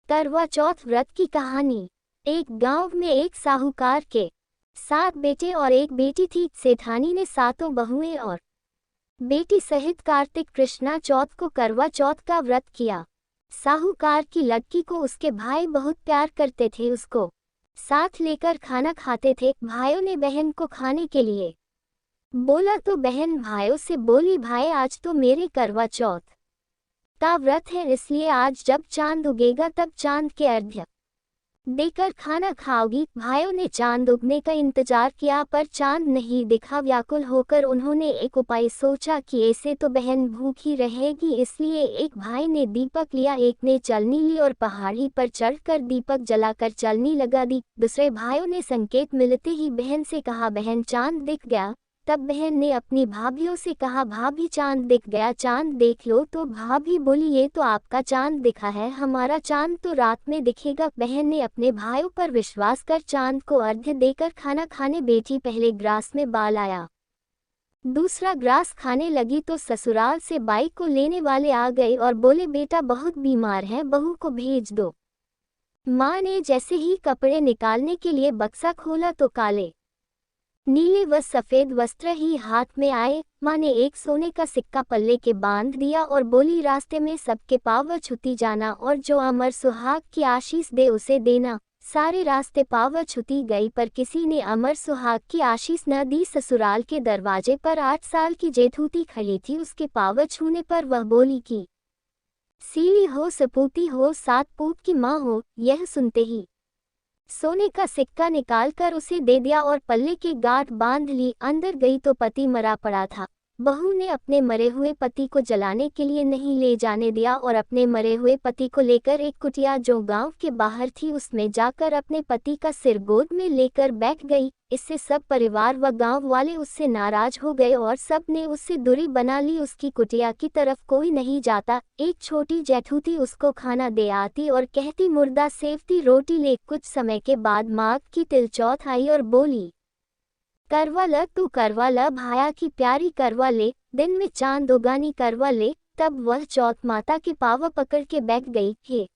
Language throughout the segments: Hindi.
करवा चौथ व्रत की कहानी। एक गांव में एक साहूकार के 7 बेटे और एक बेटी थी। सेठानी ने 7 बहुएं और बेटी सहित कार्तिक कृष्णा चौथ को करवा चौथ का व्रत किया। साहूकार की लड़की को उसके भाई बहुत प्यार करते थे, उसको साथ लेकर खाना खाते थे। भाइयों ने बहन को खाने के लिए बोला तो बहन भाइयों से बोली, भाई आज तो मेरे करवा चौथ का व्रत है, इसलिए आज जब चांद उगेगा तब चांद के अर्घ्य देकर खाना खाओगी। भाइयों ने चांद उगने का इंतजार किया पर चांद नहीं दिखा। व्याकुल होकर उन्होंने एक उपाय सोचा कि ऐसे तो बहन भूखी रहेगी, इसलिए एक भाई ने दीपक लिया, एक ने चलनी ली और पहाड़ी पर चढ़कर दीपक जलाकर चलनी लगा दी। दूसरे भाइयों ने संकेत मिलते ही बहन से कहा, बहन चांद दिख गया। तब बहन ने अपनी भाभियों से कहा, भाभी चांद दिख गया, चांद देख लो। तो भाभी बोली, ये तो आपका चांद दिखा है, हमारा चांद तो रात में दिखेगा। बहन ने अपने भाइयों पर विश्वास कर चांद को अर्घ्य देकर खाना खाने बैठी। पहले ग्रास में बाल आया, दूसरा ग्रास खाने लगी तो ससुराल से बाई को लेने वाले आ गए और बोले, बेटा बहुत बीमार है, बहू को भेज दो। माँ ने जैसे ही कपड़े निकालने के लिए बक्सा खोला तो काले नीले व सफेद वस्त्र ही हाथ में आए। माँ ने एक सोने का सिक्का पल्ले के बांध दिया और बोली, रास्ते में सबके पाँव छूती जाना और जो अमर सुहाग की आशीष दे उसे देना। सारे रास्ते पाँव छूती गई पर किसी ने अमर सुहाग की आशीष न दी। ससुराल के दरवाजे पर 8 साल की जेठूती खड़ी थी, उसके पाँव छूने पर वह बोली कि सीली हो, सपूती हो, 7 पूत की माँ हो। यह सुनते ही सोने का सिक्का निकालकर उसे दे दिया और पल्ले की गांठ बांध ली। अंदर गई तो पति मरा पड़ा था। बहू ने अपने मरे हुए पति को जलाने के लिए नहीं ले जाने दिया और अपने मरे हुए पति को लेकर एक कुटिया जो गांव के बाहर थी उसमें जाकर अपने पति का सिर गोद में लेकर बैठ गई। इससे सब परिवार व गांव वाले उससे नाराज हो गए और सब ने उससे दूरी बना ली। उसकी कुटिया की तरफ कोई नहीं जाता। एक छोटी जेठूती उसको खाना दे आती और कहती, मुर्दा सेवती रोटी ले। कुछ समय के बाद माघ की तिल चौथ आई और बोली, करवा ल तू करवा ल, भाया की प्यारी करवा ले, दिन में चांद उगानी करवा ले। तब वह चौथ माता के पाँव पकड़ के बैठ गई, हे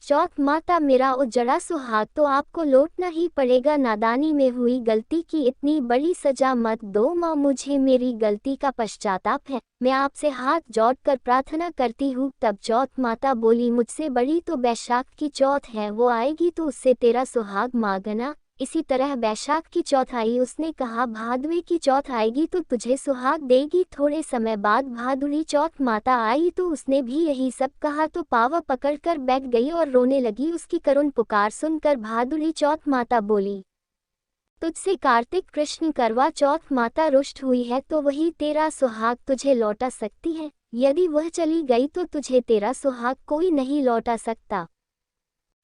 चौथ माता, मेरा उजड़ा सुहाग तो आपको लौटना ही पड़ेगा। नादानी में हुई गलती की इतनी बड़ी सजा मत दो माँ, मुझे मेरी गलती का पश्चाताप है, मैं आपसे हाथ जोड़कर प्रार्थना करती हूँ। तब चौथ माता बोली, मुझसे बड़ी तो बैशाख की चौथ है, वो आएगी तो उससे तेरा सुहाग मांगना। इसी तरह बैशाख की चौथ आई, उसने कहा भादवे की चौथ आएगी तो तुझे सुहाग देगी। थोड़े समय बाद भादुड़ी चौथ माता आई तो उसने भी यही सब कहा तो पाँव पकड़कर बैठ गई और रोने लगी। उसकी करुण पुकार सुनकर भादुड़ी चौथ माता बोली, तुझसे कार्तिक कृष्ण करवा चौथ माता रुष्ट हुई है तो वही तेरा सुहाग तुझे लौटा सकती है, यदि वह चली गई तो तुझे तेरा सुहाग कोई नहीं लौटा सकता।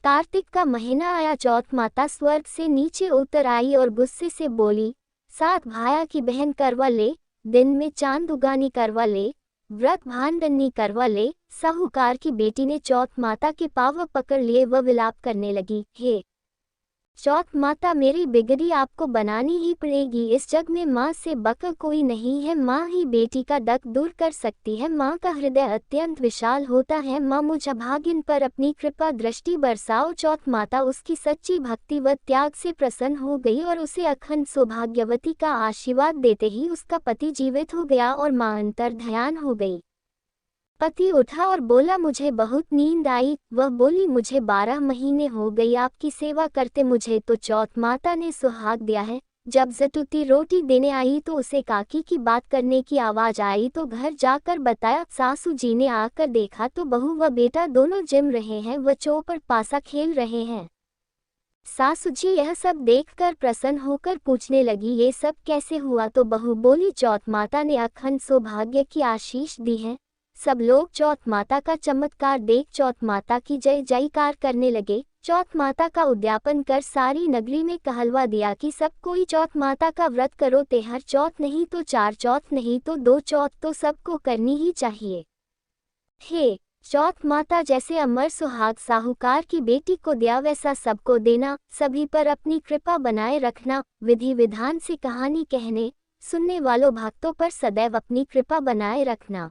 कार्तिक का महीना आया, चौथ माता स्वर्ग से नीचे उतर आई और गुस्से से बोली, 7 भाया की बहन करवा ले, दिन में चांद उगानी करवा ले, व्रत भानडन्नी करवा ले। साहूकार की बेटी ने चौथ माता के पाँव पकड़ लिए व विलाप करने लगी, हे चौथ माता, मेरी बिगड़ी आपको बनानी ही पड़ेगी। इस जग में माँ से बकर कोई नहीं है, माँ ही बेटी का दुख दूर कर सकती है। माँ का हृदय अत्यंत विशाल होता है। माँ मुझ अभागिन पर अपनी कृपा दृष्टि बरसाओ। चौथ माता उसकी सच्ची भक्ति व त्याग से प्रसन्न हो गई और उसे अखंड सौभाग्यवती का आशीर्वाद देते ही उसका पति जीवित हो गया और माँ अंतर्ध्यान हो गई। पति उठा और बोला, मुझे बहुत नींद आई। वह बोली, मुझे 12 महीने हो गई आपकी सेवा करते, मुझे तो चौथ माता ने सुहाग दिया है। जब जटूती रोटी देने आई तो उसे काकी की बात करने की आवाज आई तो घर जाकर बताया। सासू जी ने आकर देखा तो बहू व बेटा दोनों जिम रहे हैं, वह चौपड़ पासा खेल रहे हैं। सासू जी यह सब देखकर प्रसन्न होकर पूछने लगी, ये सब कैसे हुआ? तो बहू बोली, चौथ माता ने अखंड सौभाग्य की आशीष दी है। सब लोग चौथ माता का चमत्कार देख चौथ माता की जय जयकार करने लगे। चौथ माता का उद्यापन कर सारी नगरी में कहलवा दिया कि सब कोई चौथ माता का व्रत करो। तेहर चौथ नहीं तो 4 चौथ नहीं तो 2 चौथ तो सबको करनी ही चाहिए। हे चौथ माता, जैसे अमर सुहाग साहूकार की बेटी को दिया वैसा सबको देना, सभी पर अपनी कृपा बनाए रखना। विधि विधान से कहानी कहने सुनने वालों भक्तों पर सदैव अपनी कृपा बनाए रखना।